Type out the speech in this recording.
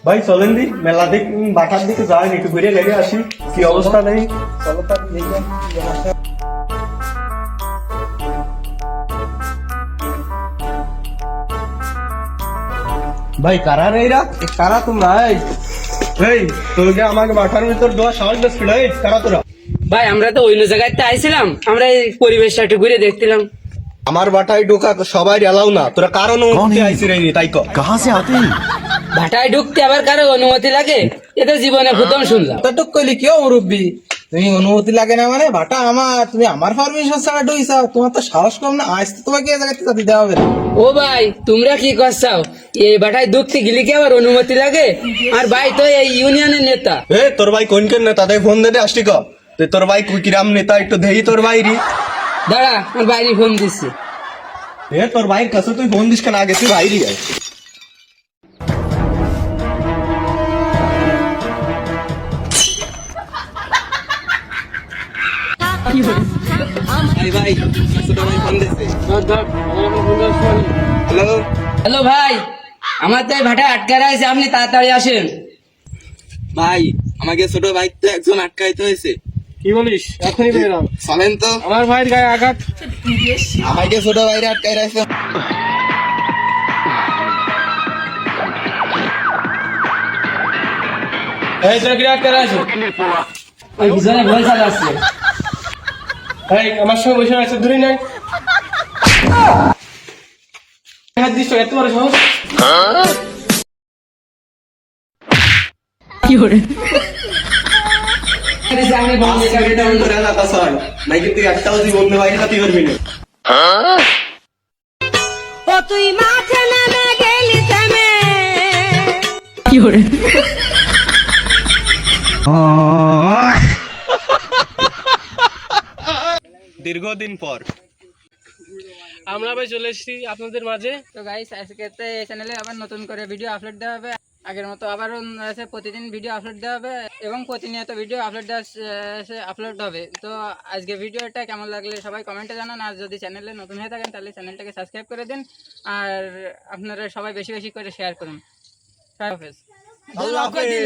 ভাই চলেন দি মেলা দিক বাটার দিকে যাই একটু ঘুরে লেগে আসি কি অবস্থা নেই চলো তার দেখে ভাই কারা রে এরা কারা তোমরা এই তোকে আমাকে বাটার ভিতর দেওয়া সাহস বেশ এই কারা তোরা ভাই আমরা তো অন্য জায়গায় আইছিলাম, আমরা এই পরিবেশটা একটু ঘুরে দেখছিলাম। আমার বাটায় ঢোকা সবাই এলাও না, তোরা কারণ আইসি রে তাই कहाँ से आते हैं? ভাটায় ঢুকতে আবার কারো অনুমতি লাগে? এটা জীবনে প্রথম শুনলাম। কতটুক কইলি কেউ মুরব্বী, তুমি অনুমতি লাগে না মানে ভাটা আমার, তুমি আমার পারমিশন ছাড়া ঢুইছাও? তোমার তো সাহস কম না, আজ তো তোমাকে এই জায়গাতে যেতে দেওয়া হবে না। ও ভাই তোমরা কি করছাও? এই ভাটায় ঢুকতে গেলে কি আবার অনুমতি লাগে? আর ভাই তো এই ইউনিয়নের নেতা। এ তোর ভাই কোন কেন নেতা দেখ ফোন দে আসটি ক তোর ভাই কিরাম নেতা একটু দেই তোর ভাই রি দাঁড়া আমার বাইরে ফোন দিচ্ছি। এ তোর ভাইয়ের কাছে তুই ফোন দিস কেন আগে তুই বাইরে আয় ভাই ভাই ছোট ভাই ফোন দিছে হ্যালো হ্যালো ভাই, আমার তো এই ভাটায় আটকে রয়েছে, আপনি তাড়াতাড়ি আসেন। ভাই আমাকে ছোট ভাই তো একজন আটকাইতে হয়েছে। কি বলিস? এখনই বেরাম। চলেন তো আমার ভাইয়ের গায়ে আঘাত। আমাকে ছোট ভাইরে আটকাই রাখছে। এই তোরা কি আটকে আছে? ওই পিছনে ভয় চালাচ্ছে। এই আমার সঙ্গে বসে আছে, ধরে নাই। হাত দিস এত বড় সাহস? আমি বন্ধ করে দিলাম। তোরা না তাছাড়া নাই কিন্তু একটাও জীবন ভাই হাতি করবি না। ও তুই মাঠে নেমে গেলি থেমে। দীর্ঘদিন পর আমরা ভাই চলে এসেছি আপনাদের মাঝে। তো গাইস আজকে তো এই চ্যানেলে আবার নতুন করে ভিডিও আপলোড দেওয়া হবে। আগের মতো আবারও আছে, প্রতিদিন ভিডিও আপলোড দেওয়া হবে এবং প্রতিনিয়ত ভিডিও আপলোড হবে। তো আজকে ভিডিওটা কেমন লাগলে সবাই কমেন্টে জানান, আর যদি চ্যানেলে নতুন হয়ে থাকেন তাহলে চ্যানেলটাকে সাবস্ক্রাইব করে দিন, আর আপনারা সবাই বেশি বেশি করে শেয়ার করুন। আল্লাহ হাফেজ।